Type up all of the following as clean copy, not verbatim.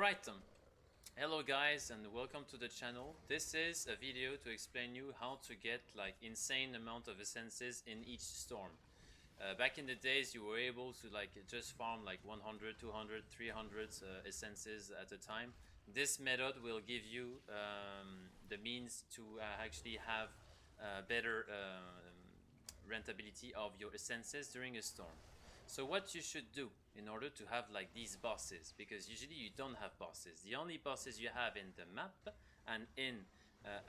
Alright, hello guys and welcome to the channel. This is a video to explain you how to get like insane amount of essences in each storm. Back in the days you were able to like just farm like 100, 200, 300 essences at a time. This method will give you the means to actually have better rentability of your essences during a storm. So what you should do in order to have like these bosses, because usually you don't have bosses. The only bosses you have in the map and in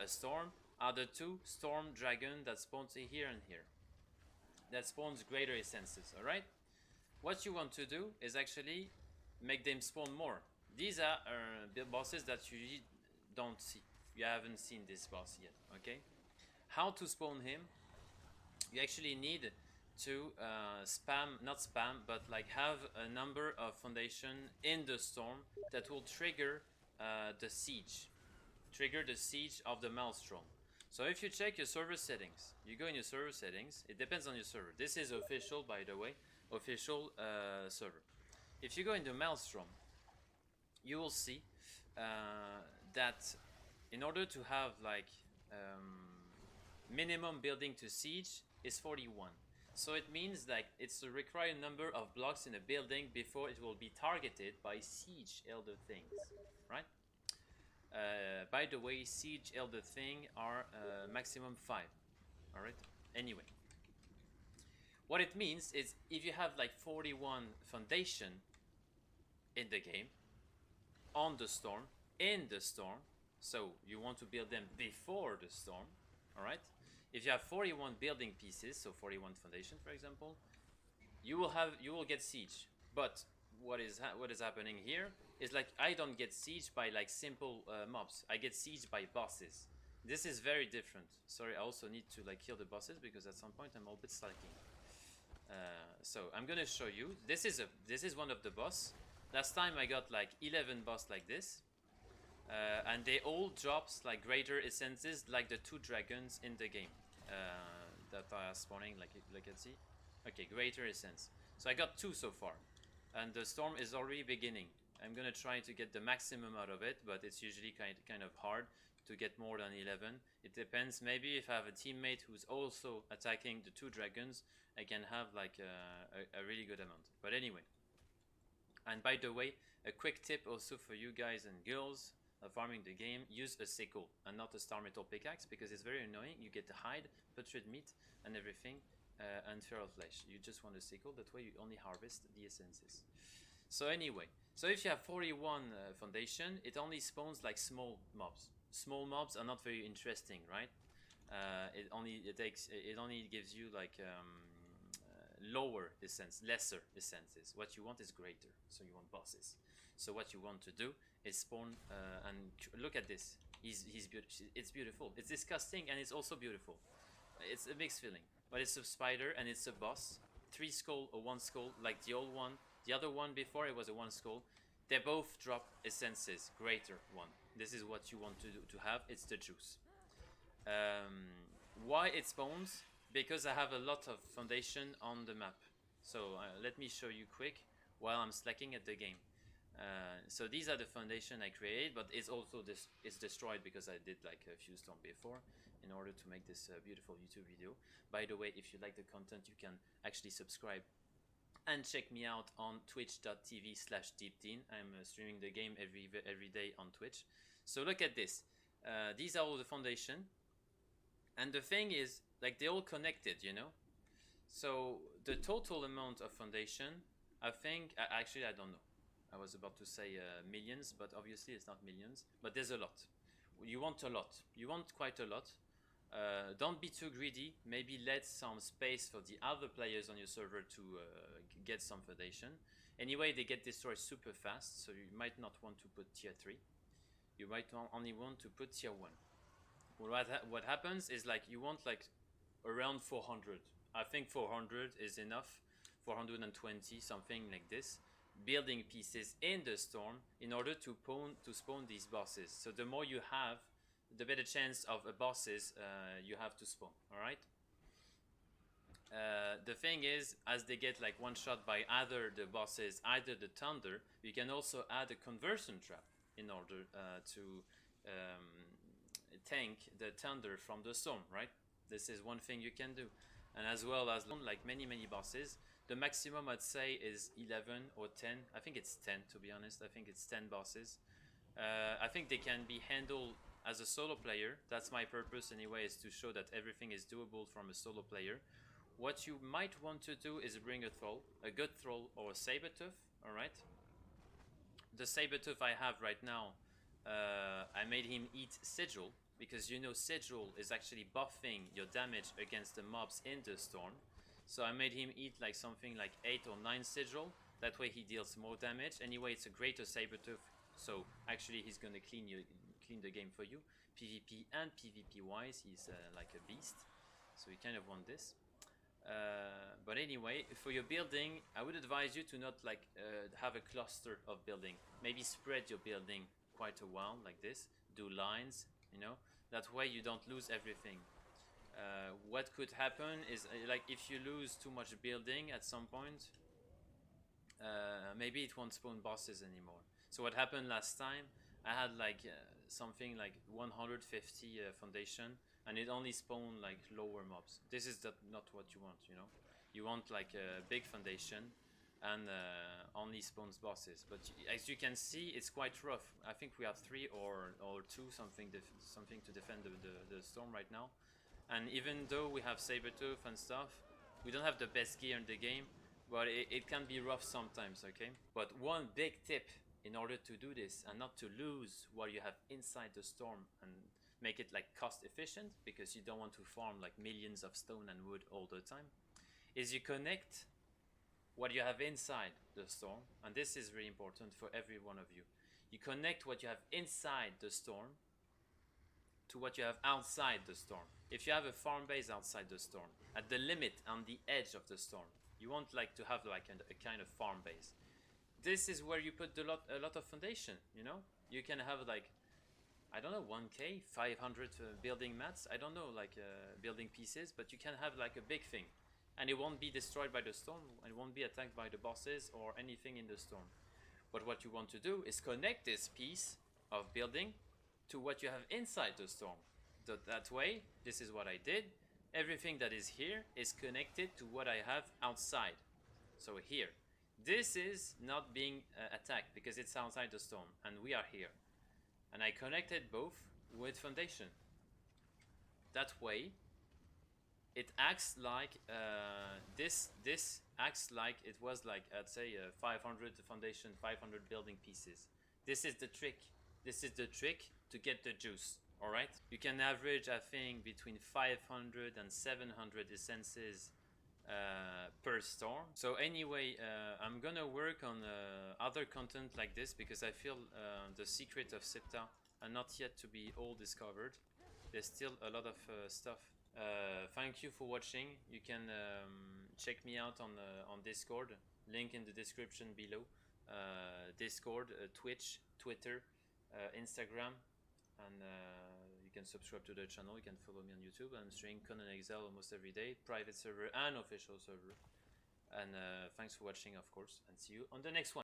a storm are the two storm dragon that spawns here and here. That spawns greater essences, alright? What you want to do is actually make them spawn more. These are the bosses that you usually don't see. You haven't seen this boss yet, okay? How to spawn him? You actually need to not spam, but like have a number of foundation in the storm that will trigger the siege. Trigger the siege of the Maelstrom. So if you check your server settings, you go in your server settings, it depends on your server. This is official, by the way, official server. If you go into Maelstrom, you will see that in order to have like minimum building to siege is 41. So it means like it's the required number of blocks in a building before it will be targeted by siege elder things, right? By the way, siege elder thing are maximum 5, all right? Anyway, what it means is if you have like 41 foundation in the game, on the storm, in the storm, so you want to build them before the storm, all right? If you have 41 building pieces, so 41 foundation, for example, you will get siege. But what is happening here is like I don't get siege by like simple mobs. I get siege by bosses. This is very different. Sorry, I also need to like kill the bosses because at some point I'm a bit slacking. So I'm gonna show you. This is one of the boss. Last time I got like 11 boss like this. And they all drops like greater essences like the two dragons in the game that are spawning, like you can see. Okay, greater essence. So I got 2 so far, and the storm is already beginning. I'm gonna try to get the maximum out of it, but it's usually kind of hard to get more than 11. It depends. Maybe if I have a teammate who's also attacking the 2 dragons, I can have like a really good amount. But anyway, and by the way, a quick tip also for you guys and girls farming the game: use a sickle and not a star metal pickaxe, because it's very annoying. You get the hide, butchered meat and everything, and feral flesh. You just want a sickle, that way you only harvest the essences. So anyway, so if you have 41 foundation, it only spawns like small mobs. Small mobs are not very interesting, right? It only gives you like lower essence, lesser essences. What you want is greater, so you want bosses. So what you want to do is spawn and look at this. He's beautiful. It's beautiful. It's disgusting and it's also beautiful. It's a mixed feeling, but it's a spider and it's a boss. 3 skull or 1 skull, like the old one. The other one before, it was a 1 skull. They both drop essences, greater one. This is what you want to have. It's the juice. Why it spawns? Because I have a lot of foundation on the map. So let me show you quick while I'm slacking at the game. So these are the foundation I created, but it's also it's destroyed because I did like a few storm before in order to make this beautiful YouTube video. By the way, if you like the content, you can actually subscribe and check me out on twitch.tv/deepteen. I'm streaming the game every day on Twitch. So look at this. These are all the foundation, and the thing is, like, they're all connected, you know. So the total amount of foundation, I think, actually I don't know. I was about to say millions, but obviously it's not millions. But there's a lot. You want a lot. You want quite a lot. Don't be too greedy. Maybe let some space for the other players on your server to get some foundation. Anyway, they get destroyed super fast, so you might not want to put tier 3. You might only want to put tier 1. What happens is like you want like around 400. I think 400 is enough. 420, something like this. Building pieces in the storm in order to spawn these bosses. So the more you have, the better chance of bosses you have to spawn. All right. The thing is, as they get like one shot by either the bosses, either the thunder, you can also add a conversion trap in order to tank the thunder from the storm, right? This is one thing you can do. And as well as like many bosses, the maximum I'd say is 11 or 10. I think it's 10 to be honest. I think it's 10 bosses. I think they can be handled as a solo player. That's my purpose anyway, is to show that everything is doable from a solo player. What you might want to do is bring a troll, a good troll or a saber-tooth, alright? The saber-tooth I have right now, I made him eat sigil, because you know sigil is actually buffing your damage against the mobs in the storm. So I made him eat like something like 8 or 9 sigil, that way he deals more damage. Anyway, it's a greater saber-tooth, so actually he's gonna clean the game for you. PvP and PvP wise, he's like a beast, so you kind of want this. But anyway, for your building, I would advise you to not like have a cluster of building. Maybe spread your building quite a while like this. Do lines, you know. That way you don't lose everything. What could happen is like if you lose too much building at some point, maybe it won't spawn bosses anymore. So what happened last time, I had like something like 150 foundation, and it only spawned like lower mobs. This is not what you want, you know. You want like a big foundation and only spawns bosses. But as you can see, it's quite rough. I think we have 3 or 2 something to defend the storm right now. And even though we have saber-tooth and stuff, we don't have the best gear in the game, but it can be rough sometimes, okay? But one big tip in order to do this and not to lose what you have inside the storm and make it like cost efficient, because you don't want to farm like millions of stone and wood all the time, is you connect what you have inside the storm, and this is really important for every one of you. You connect what you have inside the storm to what you have outside the storm. If you have a farm base outside the storm, at the limit, on the edge of the storm, you want like to have like a kind of farm base. This is where you put a lot of foundation, you know? You can have like, I don't know, 1k, 500 building mats, I don't know, like building pieces, but you can have like a big thing. And it won't be destroyed by the storm, and it won't be attacked by the bosses or anything in the storm. But what you want to do is connect this piece of building to what you have inside the storm. That way, this is what I did. Everything that is here is connected to what I have outside. So here. This is not being attacked because it's outside the storm, and we are here. And I connected both with foundation. That way, it acts like this acts like it was like, I'd say 500 foundation, 500 building pieces. This is the trick. This is the trick to get the juice. All right. You can average, I think, between 500 and 700 essences per storm. So anyway, I'm gonna work on other content like this, because I feel the secret of Siptah are not yet to be all discovered. There's still a lot of stuff. Thank you for watching. You can check me out on Discord, link in the description below. Discord, Twitch, Twitter, Instagram, and you can subscribe to the channel. You can follow me on YouTube. I'm streaming Conan Exile almost every day, private server and official server. And thanks for watching, of course, and see you on the next one.